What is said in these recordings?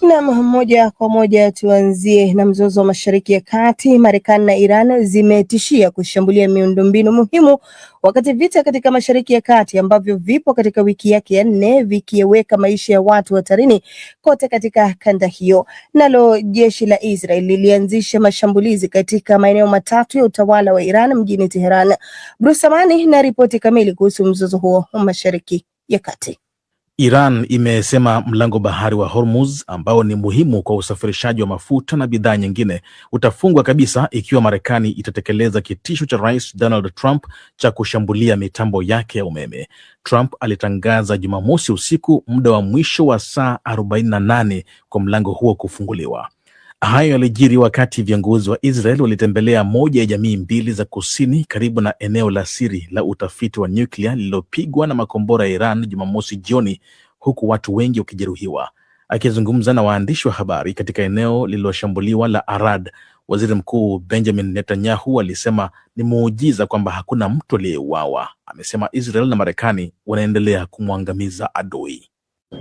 Na moja kwa moja tuanzie na mzozo wa Mashariki ya Kati. Marekani na Iran zimetishia kushambulia miundombinu muhimu wakati vita katika Mashariki ya Kati ambavyo vipo katika wiki yake ya 4 vikiweka maisha ya watu hatarini kote katika kanda hiyo. Nalo jeshi la Israel lilianzisha mashambulizi katika maeneo matatu ya utawala wa Iran mjini Tehran. Bruce Amani na ripoti kamili kuhusu mzozo huo wa Mashariki ya Kati. Iran imesema mlango bahari wa Hormuz ambao ni muhimu kwa usafirishaji wa mafuta na bidhaa nyingine utafungwa kabisa ikiwa Marekani itatekeleza kitisho cha Rais Donald Trump cha kushambulia mitambo yake ya umeme. Trump alitangaza Jumamosi usiku muda wa mwisho wa saa 48 kwa mlango huo kufunguliwa. Hayo yalijiri wakati viongozi wa Israel walitembelea moja ya jamii mbili za kusini karibu na eneo la siri la utafiti wa nyuklia lililopigwa na makombora ya Iran Jumamosi jioni, huku watu wengi wakijeruhiwa. Akizungumza na waandishi wa habari katika eneo lililoshambuliwa la Arad, Waziri Mkuu Benjamin Netanyahu alisema ni muujiza kwamba hakuna mtu aliyeuawa. Amesema Israel na Marekani wanaendelea kumwangamiza adui.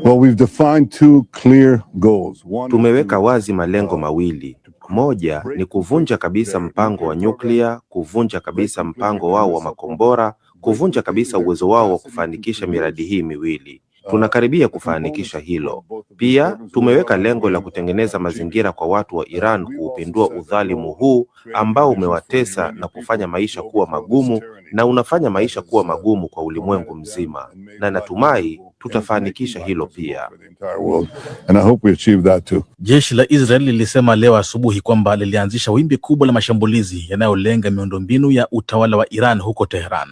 Well, we've defined two clear goals. Tumeweka wazi malengo mawili. Moja ni kuvunja kabisa mpango wa nyuklia, kuvunja kabisa mpango wao wa makombora, kuvunja kabisa uwezo wao wa kufanikisha miradi hii miwili. Tunakaribia kufanikisha hilo. Pia tumeweka lengo la kutengeneza mazingira kwa watu wa Iran kuupindua udhalimu huu ambao umewatesa na kufanya maisha kuwa magumu na unafanya maisha kuwa magumu kwa ulimwengu mzima. Na natumai tutafanikisha hilo pia. Jeshi la Israel lilisema leo asubuhi kwamba lilianzisha wimbi kubwa la mashambulizi yanayolenga miundombinu ya utawala wa Iran huko Tehran.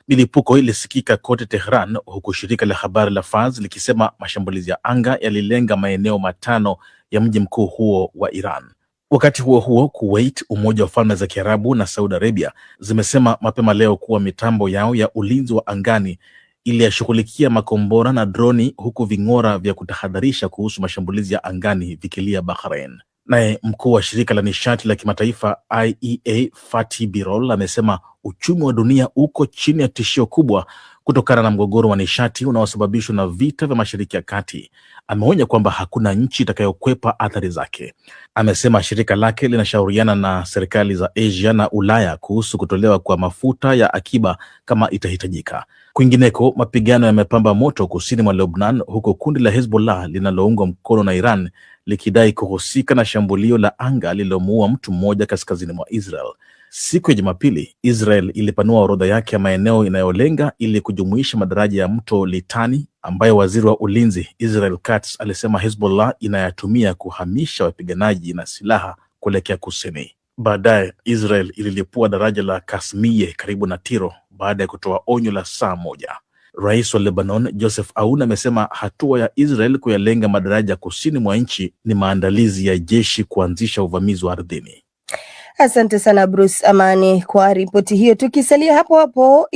Milipuko ilisikika kote Tehran, huku shirika la habari la Fars likisema mashambulizi ya anga yalilenga maeneo 5 ya mji mkuu huo wa Iran. Wakati huo huo, Kuwait, Umoja wa Falme za Kiarabu na Saudi Arabia zimesema mapema leo kuwa mitambo yao ya ulinzi wa angani iliyashughulikia makombora na droni, huku ving'ora vya kutahadharisha kuhusu mashambulizi ya angani vikilia Bahrain. Naye mkuu wa shirika la nishati la kimataifa IEA Fatih Birol amesema uchumi wa dunia uko chini ya tishio kubwa kutokana na mgogoro wa nishati unaosababishwa na vita vya Mashariki ya Kati. Ameonya kwamba hakuna nchi itakayokwepa athari zake. Amesema shirika lake linashauriana na serikali za Asia na Ulaya kuhusu kutolewa kwa mafuta ya akiba kama itahitajika. Kwingineko, mapigano yamepamba moto kusini mwa Lebanon, huko kundi la Hezbollah linaloungwa mkono na Iran likidai kuhusika na shambulio la anga lililomuua mtu mmoja kaskazini mwa Israel. Siku ya Jumapili, Israel ilipanua orodha yake ya maeneo inayolenga ili kujumuisha madaraja ya mto Litani ambayo waziri wa ulinzi Israel Katz alisema Hezbollah inayatumia kuhamisha wapiganaji na silaha kuelekea kusini. Baadaye Israel ililipua daraja la Kasmiye karibu na Tiro baada ya kutoa onyo la saa moja. Rais wa Lebanon Joseph Aoun amesema hatua ya Israel kuyalenga madaraja kusini mwa nchi ni maandalizi ya jeshi kuanzisha uvamizi wa ardhini. Asante sana Bruce Amani kwa ripoti hiyo. Tukisalia hapo hapo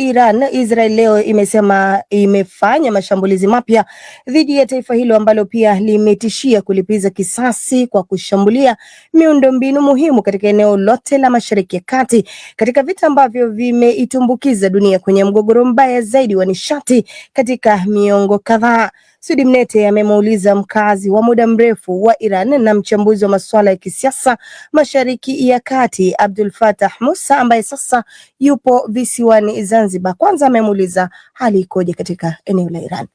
Israel leo imesema imefanya mashambulizi mapya dhidi ya taifa hilo ambalo pia limetishia kulipiza kisasi kwa kushambulia miundombinu muhimu katika eneo lote la Mashariki ya Kati, katika vita ambavyo vimeitumbukiza dunia kwenye mgogoro mbaya zaidi wa nishati katika miongo kadhaa. Sudi Mnete amemuuliza mkazi wa muda mrefu wa Iran na mchambuzi wa masuala ya kisiasa Mashariki ya Kati Abdul Fattah Musa ambaye sasa yupo visiwani Zanzibar. Kwanza amemuuliza hali ikoje katika eneo la Iran.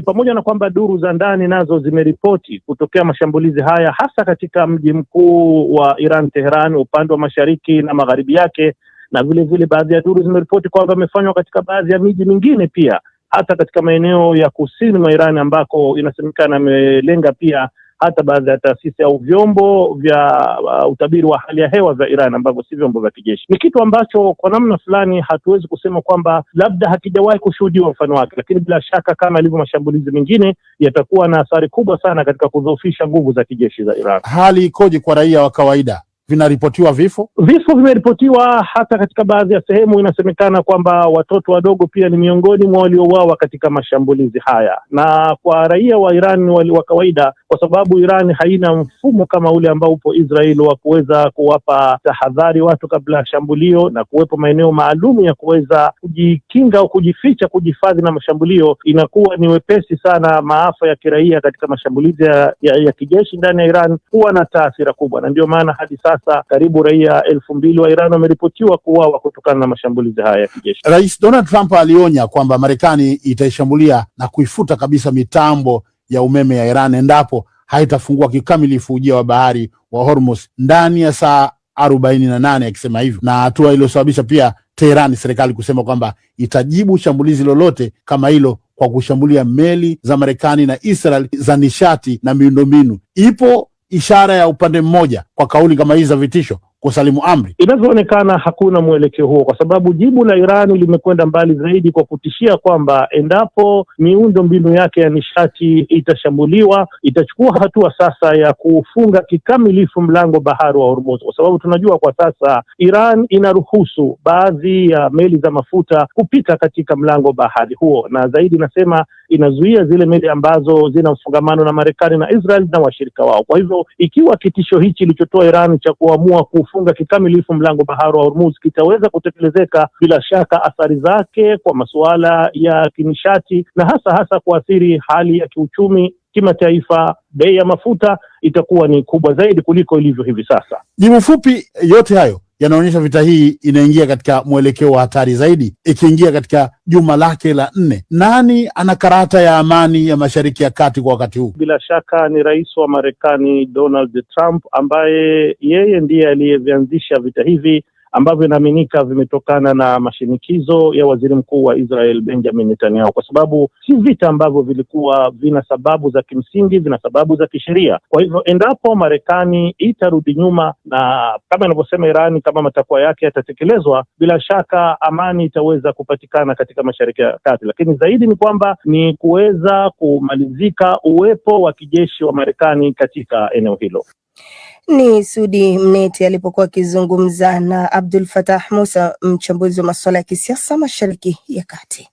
Pamoja na kwamba duru za ndani nazo zimeripoti kutokea mashambulizi haya hasa katika mji mkuu wa Iran Tehran, upande wa mashariki na magharibi yake, na vile vile baadhi ya duru zimeripoti kwamba yamefanywa katika baadhi ya miji mingine pia, hata katika maeneo ya kusini mwa Iran ambako inasemekana amelenga pia hata baadhi ya taasisi au vyombo vya utabiri wa hali ya hewa vya Iran ambavyo si vyombo vya kijeshi. Ni kitu ambacho kwa namna fulani hatuwezi kusema kwamba labda hakijawahi kushuhudiwa mfano wake, lakini bila shaka kama ilivyo mashambulizi mengine yatakuwa na athari kubwa sana katika kudhoofisha nguvu za kijeshi za Iran. Hali ikoje kwa raia wa kawaida? vinaripotiwa vifo? Vifo vimeripotiwa hata katika baadhi ya sehemu. Inasemekana kwamba watoto wadogo pia ni miongoni mwa waliouawa katika mashambulizi haya. Na kwa raia wa Iran wa kawaida, kwa sababu Iran haina mfumo kama ule ambao upo Israel wa kuweza kuwapa tahadhari watu kabla ya shambulio na kuwepo maeneo maalum ya kuweza kujikinga au kujificha, kujihifadhi na mashambulio, inakuwa ni wepesi sana maafa ya kiraia katika mashambulizi ya kijeshi ndani ya Iran huwa na taathira kubwa, na ndio maana hadi sasa karibu raia 2,000 wa Iran wameripotiwa kuuawa kutokana na mashambulizi haya ya kijeshi. Rais Donald Trump alionya kwamba Marekani itaishambulia na kuifuta kabisa mitambo ya umeme ya Iran endapo haitafungua kikamilifu ujia wa bahari wa Hormuz ndani ya saa 48, akisema hivyo, na hatua iliyosababisha pia Tehran, serikali kusema kwamba itajibu shambulizi lolote kama hilo kwa kushambulia meli za Marekani na Israel za nishati na miundombinu. Ipo ishara ya upande mmoja kwa kauli kama hizi za vitisho kusalimu amri? Inavyoonekana hakuna mwelekeo huo, kwa sababu jibu la Iran limekwenda mbali zaidi kwa kutishia kwamba endapo miundo mbinu yake ya nishati itashambuliwa, itachukua hatua sasa ya kufunga kikamilifu mlango bahari wa Hormuz, kwa sababu tunajua kwa sasa Iran inaruhusu baadhi ya meli za mafuta kupita katika mlango bahari huo, na zaidi nasema inazuia zile meli ambazo zina mfungamano na Marekani na Israel na washirika wao. Kwa hivyo ikiwa kitisho hichi ilichotoa Iran cha kuamua kufunga kikamilifu mlango bahari wa Hormuz kitaweza kutekelezeka, bila shaka athari zake kwa masuala ya kinishati na hasa kuathiri hali ya kiuchumi kimataifa, bei ya mafuta itakuwa ni kubwa zaidi kuliko ilivyo hivi sasa. Jibu fupi, yote hayo yanaonyesha vita hii inaingia katika mwelekeo wa hatari zaidi, ikiingia katika juma lake la 4. Nani ana karata ya amani ya Mashariki ya Kati kwa wakati huu? Bila shaka ni rais wa Marekani Donald Trump, ambaye yeye ndiye aliyevianzisha vita hivi ambavyo inaaminika vimetokana na mashinikizo ya waziri mkuu wa Israel Benjamin Netanyahu, kwa sababu si vita ambavyo vilikuwa vina sababu za kimsingi, vina sababu za kisheria. Kwa hivyo endapo Marekani itarudi nyuma na kama inavyosema Irani, kama matakwa yake yatatekelezwa, bila shaka amani itaweza kupatikana katika Mashariki ya Kati. Lakini zaidi ni kwamba ni kuweza kumalizika uwepo wa kijeshi wa Marekani katika eneo hilo. Ni Sudi Mneti alipokuwa akizungumza na Abdul Fatah Musa, mchambuzi wa masuala ya kisiasa Mashariki ya Kati.